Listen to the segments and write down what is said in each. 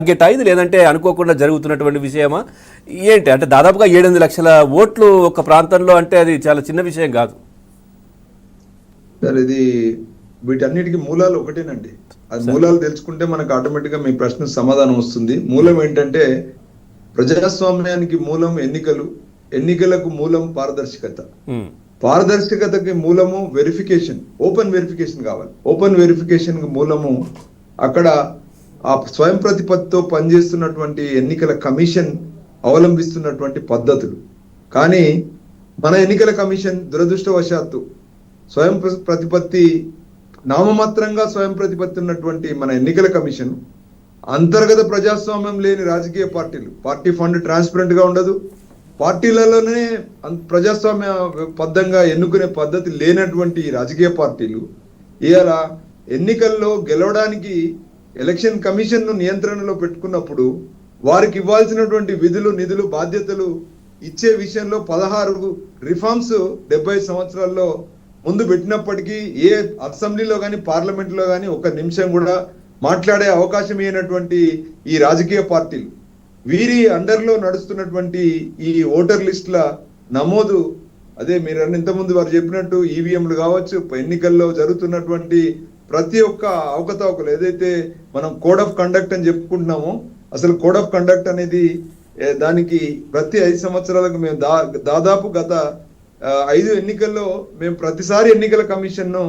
Target ఇది లేదంటే అనుకోకుండా జరుగుతున్నటువంటి విషయమా ఏంటి? అంటే దాదాపుగా 7-8 లక్షల ఓట్లు ఒక ప్రాంతంలో అంటే అది చాలా చిన్న విషయం కాదు సార్. ఇది వీటన్నిటికీ మూలాలు ఒకటేనండి. అది మూలాలు తెలుసుకుంటే మనకు ఆటోమేటిక్ గా మీ ప్రశ్న సమాధానం వస్తుంది. మూలం ఏంటంటే ప్రజాస్వామ్యానికి మూలం ఎన్నికలు, ఎన్నికలకు మూలం పారదర్శకత, పారదర్శకతకి మూలము వెరిఫికేషన్, ఓపెన్ వెరిఫికేషన్ కావాలి. ఓపెన్ వెరిఫికేషన్ కి మూలము అక్కడ ఆ స్వయం ప్రతిపత్తితో పనిచేస్తున్నటువంటి ఎన్నికల కమిషన్ అవలంబిస్తున్నటువంటి పద్ధతులు. కానీ మన ఎన్నికల కమిషన్ దురదృష్టవశాత్తు స్వయం ప్రతిపత్తి, నామమాత్రంగా స్వయం ప్రతిపత్తి ఉన్నటువంటి మన ఎన్నికల కమిషన్ అంతర్గత ప్రజాస్వామ్యం లేని రాజకీయ పార్టీలు, పార్టీ ఫండ్ ట్రాన్స్పరెంట్ గా ఉండదు, పార్టీలలోనే ప్రజాస్వామ్య బద్ధంగా ఎన్నుకునే పద్ధతి లేనటువంటి రాజకీయ పార్టీలు ఇవాళ ఎన్నికల్లో గెలవడానికి ఎలక్షన్ కమిషన్ ను నియంత్రణలో పెట్టుకున్నప్పుడు వారికి ఇవ్వాల్సినటువంటి విధులు, నిధులు, బాధ్యతలు ఇచ్చే విషయంలో 16 రిఫార్మ్స్ 70 సంవత్సరాల్లో ముందు పెట్టినప్పటికీ ఏ అసెంబ్లీలో కానీ పార్లమెంట్లో కానీ ఒక నిమిషం కూడా మాట్లాడే అవకాశం ఇవ్వనటువంటి ఈ రాజకీయ పార్టీలు, వీరి అండర్లో నడుస్తున్నటువంటి ఈ ఓటర్ లిస్టుల నమోదు, అదే మీరు ఇంతకుముందు వారు చెప్పినట్టు ఈవీఎంలు కావచ్చు, ఎన్నికల్లో జరుగుతున్నటువంటి ప్రతి ఒక్క అవకతవకలు, ఏదైతే మనం కోడ్ ఆఫ్ కండక్ట్ అని చెప్పుకుంటున్నామో, అసలు కోడ్ ఆఫ్ కండక్ట్ అనేది దానికి ప్రతి 5 సంవత్సరాలకు మేము దాదాపు గత 5 ఎన్నికల్లో మేము ప్రతిసారి ఎన్నికల కమిషన్ ను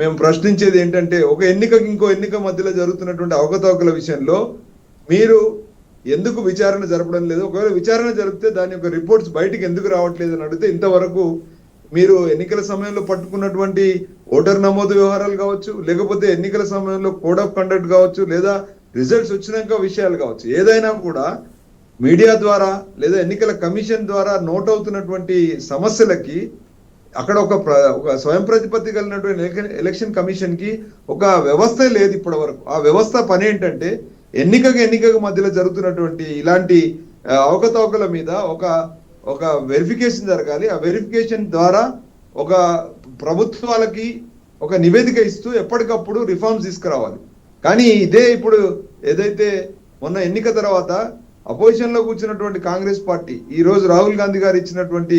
మేము ప్రశ్నించేది ఏంటంటే, ఒక ఎన్నికకి ఇంకో ఎన్నిక మధ్యలో జరుగుతున్నటువంటి అవకతవకల విషయంలో మీరు ఎందుకు విచారణ జరపడం లేదు, ఒకవేళ విచారణ జరిపితే దాని యొక్క రిపోర్ట్స్ బయటికి ఎందుకు రావట్లేదు అని అడిగితే, ఇంతవరకు మీరు ఎన్నికల సమయంలో పట్టుకున్నటువంటి ఓటర్ నమోదు వ్యవహారాలు కావచ్చు, లేకపోతే ఎన్నికల సమయంలో కోడ్ ఆఫ్ కండక్ట్ కావచ్చు, లేదా రిజల్ట్స్ వచ్చినాక విషయాలు కావచ్చు, ఏదైనా కూడా మీడియా ద్వారా లేదా ఎన్నికల కమిషన్ ద్వారా నోట్ అవుతున్నటువంటి సమస్యలకి అక్కడ ఒక స్వయం ప్రతిపత్తి కలిగినటువంటి ఎలక్షన్ కమిషన్ కి ఒక వ్యవస్థ లేదు ఇప్పటి వరకు. ఆ వ్యవస్థ పని ఏంటంటే ఎన్నికకు మధ్యలో జరుగుతున్నటువంటి ఇలాంటి అవకతవకల మీద ఒక వెరిఫికేషన్ జరగాలి. ఆ వెరిఫికేషన్ ద్వారా ఒక ప్రభుత్వాలకి ఒక నివేదిక ఇస్తూ ఎప్పటికప్పుడు రిఫార్మ్స్ తీసుకురావాలి. కానీ ఇదే ఇప్పుడు ఏదైతే మొన్న ఎన్నిక తర్వాత అపోజిషన్ లో కూర్చున్నటువంటి కాంగ్రెస్ పార్టీ ఈ రోజు రాహుల్ గాంధీ గారు ఇచ్చినటువంటి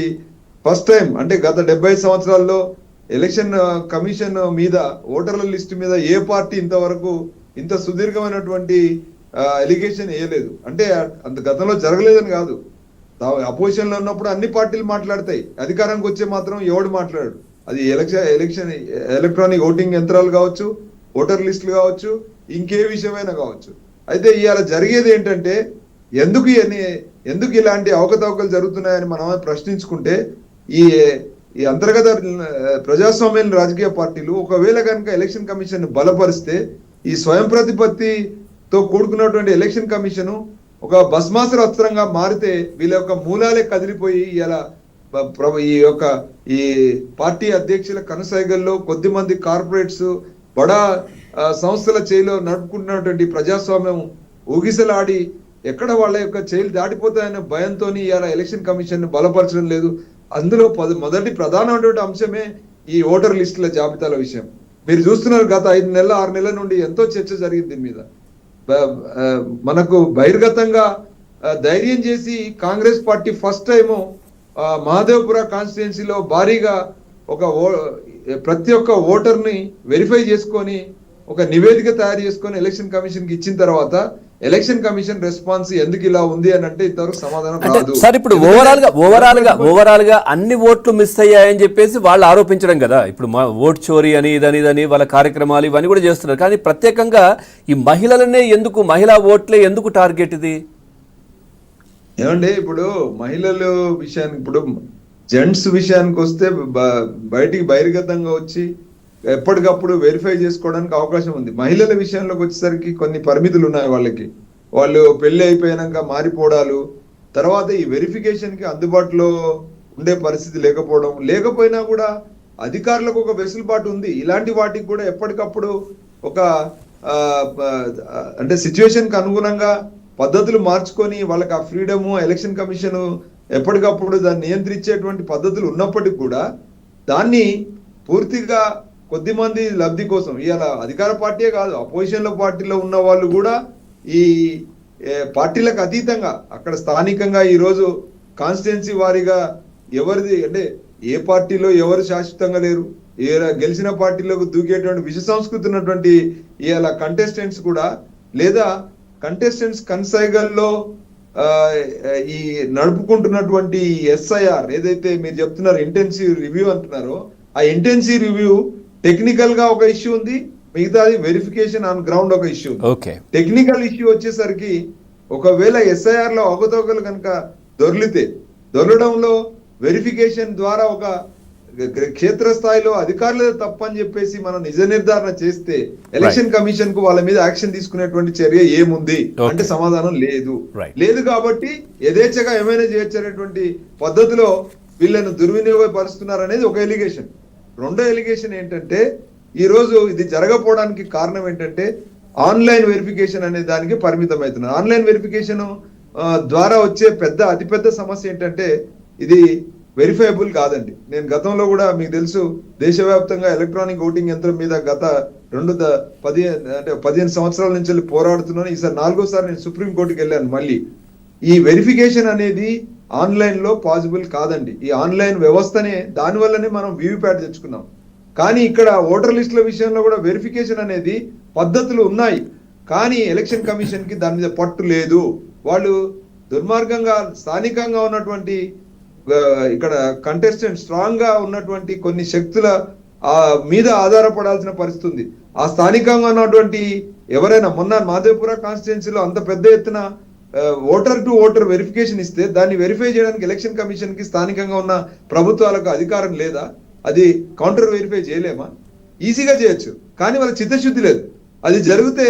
ఫస్ట్ టైం, అంటే గత 70 సంవత్సరాల్లో ఎలక్షన్ కమిషన్ మీద, ఓటర్ల లిస్టు మీద ఏ పార్టీ ఇంతవరకు ఇంత సుదీర్ఘమైనటువంటి ఎలిగేషన్ వేయలేదు. అంటే అంత గతంలో జరగలేదని కాదు, అపోజిషన్ లో ఉన్నప్పుడు అన్ని పార్టీలు మాట్లాడతాయి, అధికారానికి వచ్చే మాత్రం ఎవడు మాట్లాడు. అది ఎలక్షన్ ఎలక్ట్రానిక్ ఓటింగ్ యంత్రాలు కావచ్చు, ఓటర్ లిస్టులు కావచ్చు, ఇంకే విషయమైనా కావచ్చు. అయితే ఇవాళ జరిగేది ఏంటంటే, ఎందుకు ఇలాంటి అవకతవకలు జరుగుతున్నాయని మనం ప్రశ్నించుకుంటే, ఈ అంతర్గత ప్రజాస్వామ్యం రాజకీయ పార్టీలు ఒకవేళ కనుక ఎలక్షన్ కమిషన్ బలపరిస్తే, ఈ స్వయం ప్రతిపత్తితో కూడుకున్నటువంటి ఎలక్షన్ కమిషన్ ఒక భస్మాసుర అస్త్రంగా మారితే వీళ్ళ యొక్క మూలాలే కదిలిపోయి ఇలా ఈ పార్టీ అధ్యక్షుల కనుసైగల్లో కొద్దిమంది కార్పొరేట్స్, బడా సంస్థల చేయిలో నడుపుకుంటున్నటువంటి ప్రజాస్వామ్యం ఊగిసలాడి ఎక్కడ వాళ్ళ యొక్క చేయిలు దాటిపోతాయనే భయంతో ఇలా ఎలక్షన్ కమిషన్ బలపరచడం లేదు. అందులో మొదటి ప్రధానమైనటువంటి అంశమే ఈ ఓటర్ లిస్టుల జాబితాల విషయం. మీరు చూస్తున్నారు, గత 5 నెలల 6 నెలల నుండి ఎంతో చర్చ జరిగింది దీని మీద. మనకు బహిర్గతంగా ధైర్యం చేసి Congress party first time Mahadevpura కాన్స్టిట్యున్సీలో భారీగా ప్రతి ఒక్క ఓటర్ని వెరిఫై చేసుకొని ఒక నివేదిక తయారు చేసుకొని ఎలక్షన్ కమిషన్ కి ఇచ్చిన తర్వాత ఎలక్షన్ కమిషన్ రెస్పాన్స్ ఎందుకు ఇలా ఉంది అని అంటే ఇంతవరకు సమాధానం రాదు. సార్, ఇప్పుడు ఓవరాల్ గా అన్ని ఓట్లు మిస్ అయ్యాయని చెప్పేసి వాళ్ళు ఆరోపించడం కదా. ఇప్పుడు ఓట్ చోరీ అని ఇదని వాళ్ళ కార్యక్రమాలు ఇవన్నీ కూడా చేస్తున్నారు. కానీ ప్రత్యేకంగా ఈ మహిళలనే ఎందుకు, మహిళా ఓట్లే ఎందుకు టార్గెట్ ఇది? ఏమండి, ఇప్పుడు మహిళల విషయానికి, ఇప్పుడు జెంట్స్ విషయానికి వస్తే బయటికి బహిర్గతంగా వచ్చి ఎప్పటికప్పుడు వెరిఫై చేసుకోవడానికి అవకాశం ఉంది. మహిళల విషయంలోకి వచ్చేసరికి కొన్ని పరిమితులు ఉన్నాయి వాళ్ళకి. వాళ్ళు పెళ్లి అయిపోయాక మారిపోవడాలు, తర్వాత ఈ వెరిఫికేషన్ కి అందుబాటులో ఉండే పరిస్థితి లేకపోయినా కూడా అధికారులకు ఒక వెసులుబాటు ఉంది. ఇలాంటి వాటికి కూడా ఎప్పటికప్పుడు అంటే సిచ్యువేషన్ కి అనుగుణంగా పద్ధతులు మార్చుకొని వాళ్ళకి ఆ ఫ్రీడము, ఎలక్షన్ కమిషన్ ఎప్పటికప్పుడు దాన్ని నియంత్రించేటువంటి పద్ధతులు ఉన్నప్పటికీ కూడా దాన్ని పూర్తిగా కొద్దిమంది లబ్ధి కోసం, ఇవాళ అధికార పార్టీయే కాదు, అపోజిషన్ లో పార్టీలో ఉన్న వాళ్ళు కూడా ఈ పార్టీలకు అతీతంగా అక్కడ స్థానికంగా ఈరోజు కాన్స్టిట్యున్సీ వారీగా ఎవరిది అంటే ఏ పార్టీలో ఎవరు శాశ్వతంగా లేరు, గెలిచిన పార్టీలోకి దూకేటువంటి విష సంస్కృతి ఉన్నటువంటి ఇవాళ కంటెస్టెంట్స్ కూడా లేదా కంటెస్టెంట్స్ కన్సైగల్లో ఈ నడుపుకుంటున్నటువంటి ఎస్ఐఆర్ ఏదైతే మీరు చెప్తున్నారు ఇంటెన్సివ్ రివ్యూ అంటున్నారో, ఆ ఇంటెన్సివ్ రివ్యూ టెక్నికల్ గా ఒక ఇష్యూ ఉంది, మిగతాది వెరిఫికేషన్ ఆన్ గ్రౌండ్ ఒక ఇష్యూ. టెక్నికల్ ఇష్యూ వచ్చేసరికి ఒకవేళ ఎస్ఐఆర్ లో అవకతవకలు కనుక దొరలడంలో వెరిఫికేషన్ ద్వారా ఒక క్షేత్రస్థాయిలో అధికారులే తప్పని చెప్పేసి మనం నిజ నిర్ధారణ చేస్తే ఎలక్షన్ కమిషన్ కు వాళ్ళ మీద యాక్షన్ తీసుకునేటువంటి చర్య ఏముంది అంటే సమాధానం లేదు. కాబట్టి యథేచ్ఛగా ఏమైనా చేయొచ్చనేటువంటి పద్ధతిలో వీళ్ళను దుర్వినియోగపరుస్తున్నారు అనేది ఒక ఎలిగేషన్. రెండో ఎలిగేషన్ ఏంటంటే ఈ రోజు ఇది జరగకపోవడానికి కారణం ఏంటంటే ఆన్లైన్ వెరిఫికేషన్ అనే దానికి పరిమితం అవుతున్నారు. ఆన్లైన్ వెరిఫికేషన్ ద్వారా వచ్చే అతిపెద్ద సమస్య ఏంటంటే ఇది వెరిఫైబుల్ కాదండి. నేను గతంలో కూడా మీకు తెలుసు దేశవ్యాప్తంగా ఎలక్ట్రానిక్ ఓటింగ్ యంత్రం మీద గత 15 సంవత్సరాల నుంచి పోరాడుతున్నాను. ఈసారి 4వ నేను సుప్రీంకోర్టుకి వెళ్ళాను. మళ్ళీ ఈ వెరిఫికేషన్ అనేది ఆన్లైన్ లో పాసిబుల్ కాదండి. ఈ ఆన్లైన్ వ్యవస్థనే దానివల్లనే మనం వీవీప్యాట్ తెచ్చుకున్నాం. కానీ ఇక్కడ ఓటర్ లిస్టుల విషయంలో కూడా వెరిఫికేషన్ అనేది పద్ధతులు ఉన్నాయి, కానీ ఎలక్షన్ కమిషన్ కి దాని మీద పట్టు లేదు. వాళ్ళు దుర్మార్గంగా స్థానికంగా ఉన్నటువంటి ఇక్కడ కంటెస్టెంట్ స్ట్రాంగ్ గా ఉన్నటువంటి కొన్ని శక్తుల మీద ఆధారపడాల్సిన పరిస్థితి ఉంది. ఆ స్థానికంగా ఉన్నటువంటి ఎవరైనా మొన్న మాదేపుర కాన్స్టిట్యున్సీలో అంత పెద్ద ఎత్తున ఓటర్ టు ఓటర్ వెరిఫికేషన్ ఇస్తే దాన్ని వెరిఫై చేయడానికి ఎలక్షన్ కమిషన్ కి స్థానికంగా ఉన్న ప్రభుత్వాలకు అధికారం లేదా? అది కౌంటర్ వెరిఫై చేయలేమా? ఈజీగా చేయొచ్చు, కానీ వాళ్ళకి చిత్తశుద్ధి లేదు. అది జరిగితే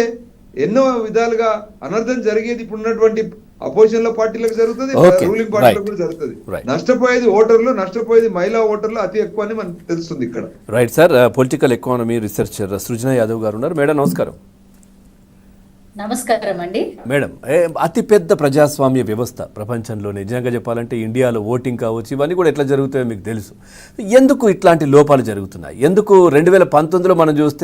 ఎన్నో విధాలుగా అనర్థం జరిగేది ఇప్పుడు ఉన్నటువంటి అపోజిషన్ లో పార్టీలకు జరుగుతుంది, రూలింగ్ పార్టీలకు కూడా జరుగుతుంది. నష్టపోయేది ఓటర్లు, నష్టపోయేది మహిళా ఓటర్లు అతి ఎక్కువ అని మనకు తెలుస్తుంది ఇక్కడ. Right sir. Political economy researcher Srujana Yadav garu ఉన్నారు. మేడం నమస్కారం. నమస్కారం అండి. మేడం, అతిపెద్ద ప్రజాస్వామ్య వ్యవస్థ ప్రపంచంలో నిజంగా చెప్పాలంటే ఇండియాలో ఓటింగ్ కావచ్చు, ఇవన్నీ కూడా ఎట్లా జరుగుతాయో మీకు తెలుసు. ఎందుకు ఇట్లాంటి లోపాలు జరుగుతున్నాయి? ఎందుకు 2019లో మనం చూస్తే